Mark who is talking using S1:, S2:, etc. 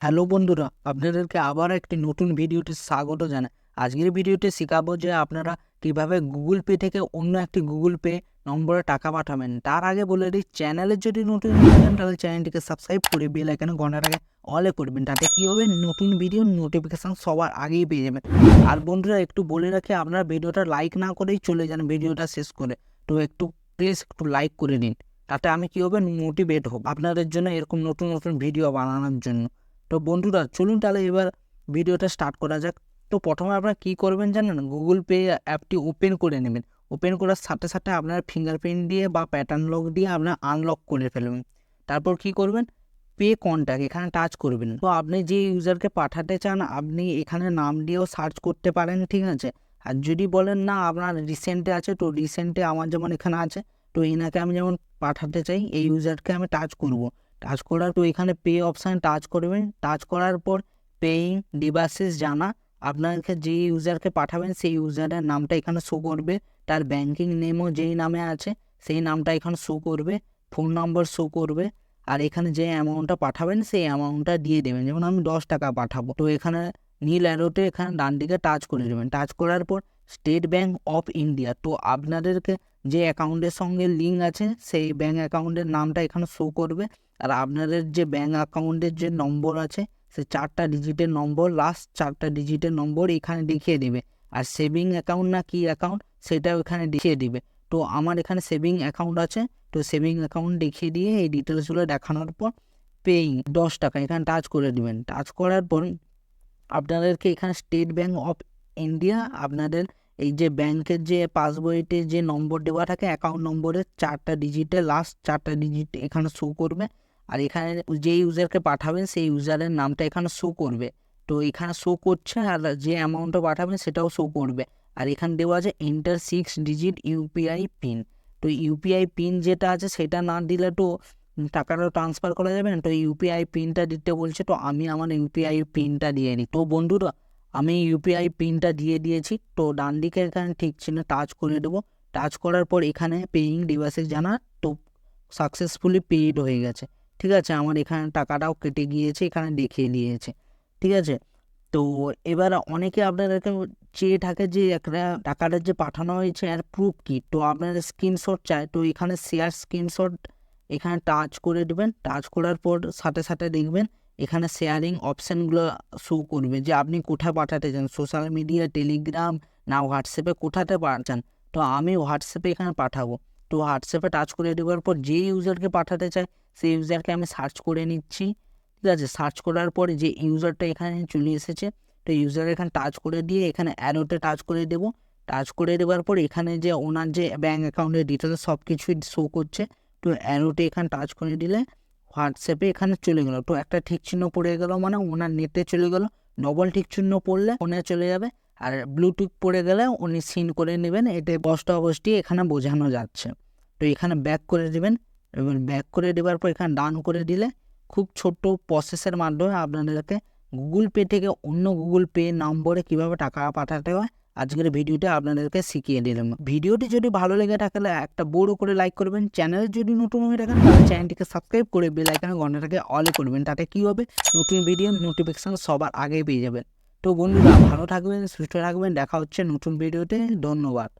S1: Hello বন্ধুরা, আপনাদেরকে আবার একটি নতুন ভিডিওতে স্বাগত জানাই। আজকের ভিডিওতে শেখাবো যে আপনারা কিভাবে গুগল পে থেকে অন্য একটি গুগল পে নম্বরে টাকা পাঠাবেন। তার আগে বলে দিই, চ্যানেলে যদি নতুন থাকেন তাহলে চ্যানেলটিকে সাবস্ক্রাইব করে বেল আইকনে ঘন্টাটাকে অলে করবেন। তাতে কী হবে, নতুন ভিডিও নোটিফিকেশান সবার আগেই পেয়ে যাবেন। আর বন্ধুরা একটু বলে রাখি, আপনারা ভিডিওটা লাইক না করেই চলে যান ভিডিওটা শেষ করে। তো একটু প্লিজ একটু লাইক করে নিন, তাতে আমি কী হবে, মোটিভেট হব আপনাদের জন্য এরকম নতুন নতুন ভিডিও বানানোর জন্য। তো বন্ধুরা চলুন তাহলে এবার ভিডিওটা স্টার্ট করা যাক। তো প্রথমে আপনারা কী করবেন জানেন, গুগল পে অ্যাপটি ওপেন করে নেবেন। ওপেন করার সাথে সাথে আপনার ফিঙ্গারপ্রিন্ট দিয়ে বা প্যাটার্ন লক দিয়ে আপনার আনলক করে ফেলবেন। তারপর কি করবেন, পে কন্ট্যাক্ট এখানে টাচ করবেন। তো আপনি যে ইউজারকে পাঠাতে চান আপনি এখানে নাম দিয়েও সার্চ করতে পারেন, ঠিক আছে। আর যদি বলেন না আপনার রিসেন্টে আছে, তো রিসেন্টে আমার যেমন এখানে আছে, তো এনাকে আমি যেমন পাঠাতে চাই এই ইউজারকে আমি টাচ করব। টাচ করার তো এখানে পে অপশান টাচ করবেন। টাচ করার পর পেইং ডিভাইসেস জানা, আপনাকে যে ইউজারকে পাঠাবেন সেই ইউজারের নামটা এখানে শো করবে। তার ব্যাঙ্কিং নেমও যেই নামে আছে সেই নামটা এখানে শো করবে, ফোন নম্বর শো করবে। আর এখানে যে অ্যামাউন্টটা পাঠাবেন সেই অ্যামাউন্টটা দিয়ে দেবেন। যেমন আমি 10 টাকা পাঠাবো, তো এখানে নীল অ্যারোতে এখানে ডান দিকে টাচ করে দেবেন। টাচ করার পর স্টেট ব্যাঙ্ক অফ ইন্ডিয়া, তো আপনাদেরকে যে অ্যাকাউন্টের সঙ্গে লিঙ্ক আছে সেই ব্যাঙ্ক অ্যাকাউন্টের নামটা এখানে শো করবে। আর আপনাদের যে ব্যাঙ্ক অ্যাকাউন্টের যে নম্বর আছে সে 4টা ডিজিটের নম্বর, লাস্ট 4টা ডিজিটের নম্বর এখানে দেখিয়ে দেবে। আর সেভিং অ্যাকাউন্ট না কি অ্যাকাউন্ট সেটাও এখানে দেখিয়ে দিবে। তো আমার এখানে সেভিং অ্যাকাউন্ট আছে, তো সেভিং অ্যাকাউন্ট দেখিয়ে দিয়ে এই ডিটেলসগুলো দেখানোর পর পেইং 10 টাকা এখানে টাচ করে দিবেন। টাচ করার পর আপনাদেরকে এখানে স্টেট ব্যাঙ্ক অফ ইন্ডিয়া আপনাদের এই যে ব্যাংকের যে পাসবইতে যে নম্বর দেওয়া থাকে অ্যাকাউন্ট নম্বরের 4টা ডিজিটে লাস্ট 4টা ডিজিট এখানে শো করবে। আর এখানে যে ইউজারকে পাঠাবেন সেই ইউজারের নামটা এখানে শো করবে। তো এখানে শো করছে, আর যে অ্যামাউন্টটা পাঠাবেন সেটাও শো করবে। আর এখানে দেওয়া আছে এন্টার 6 ডিজিট ইউপিআই পিন। তো ইউপিআই পিন যেটা আছে সেটা না দিলে তো টাকাটা ট্রান্সফার করা যাবে না। তো ইউপিআই পিনটা দিতে বলছে, তো আমি আমার ইউপিআই পিনটা দিয়ে নিই। তো বন্ধুরা আমি ইউপিআই পিনটা দিয়ে দিয়েছি। তো ডান দিকে এখানে ঠিক চিহ্নে টাচ করে দেবো। টাচ করার পর এখানে পেইং ডিভাইসেস জানা, তো সাকসেসফুলি পেইড হয়ে গেছে, ঠিক আছে। আমার এখানে টাকাটাও কেটে গিয়েছে, এখানে দেখিয়ে দিয়েছে, ঠিক আছে। তো এবার অনেকে আপনাদেরকে চেয়ে থাকে যে একটা টাকাটা যে পাঠানো হয়েছে এর প্রুফ কি, তো আপনার স্ক্রিনশট চায়। তো এখানে শেয়ার স্ক্রিনশট এখানে টাচ করে দেবেন। টাচ করার পর সাথে সাথে দেখবেন এখানে শেয়ারিং অপশানগুলো শো করবে যে আপনি কোথায় পাঠাতে চান, সোশ্যাল মিডিয়া, টেলিগ্রাম না হোয়াটসঅ্যাপে কোথাতে পাঠান। তো আমি হোয়াটসঅ্যাপে এখানে পাঠাবো। তো হোয়াটসঅ্যাপে টাচ করে দেওয়ার পর যে ইউজারকে পাঠাতে চাই সেই ইউজারকে আমি সার্চ করে নিচ্ছি, ঠিক আছে। সার্চ করার পরে যে ইউজারটা এখানে চলে এসেছে, তো ইউজার এখানে টাচ করে দিয়ে এখানে অ্যারোতে টাচ করে দেবো। টাচ করে দেওয়ার পর এখানে যে ওনার যে ব্যাঙ্ক অ্যাকাউন্টের ডিটেলস সব কিছুই শো করছে। তো অ্যারোতে এখানে টাচ করে দিলে হোয়াটসঅ্যাপে এখানে চলে গেলো। তো একটা ঠিক চিহ্ন পড়ে গেল মানে ওনার নেটে চলে গেল। ডবল ঠিক চিহ্ন পড়লে ফোনে চলে যাবে। আর ব্লুটুথ পড়ে গেলে উনি সিন করে নেবেন। এতে স্পষ্ট অবশ্যই এখানে বোঝানো যাচ্ছে। তো এখানে ব্যাক করে দেবেন। এবার ব্যাক করে দেওয়ার পর এখানে ডান করে দিলে খুব ছোট্ট প্রসেসের মাধ্যমে আপনাদেরকে গুগল পে থেকে অন্য গুগল পে নম্বরে কীভাবে টাকা পাঠাতে হয় আজকের ভিডিওতে আপনাদেরকে শিখিয়ে দিলাম। ভিডিওটি যদি ভালো লেগে থাকে একটা বড় করে লাইক করবেন। চ্যানেলে যদি নতুন হয়ে থাকেন তাহলে চ্যানেলটিকে সাবস্ক্রাইব করে বেল আইকনে ঘন্টাটাকে অলে করবেন। তাতে কী হবে, নতুন ভিডিও নোটিফিকেশান সবার আগে পেয়ে যাবেন। তো বন্ধুরা ভালো থাকবেন, সুস্থ থাকবেন, দেখা হচ্ছে নতুন ভিডিওতে। ধন্যবাদ।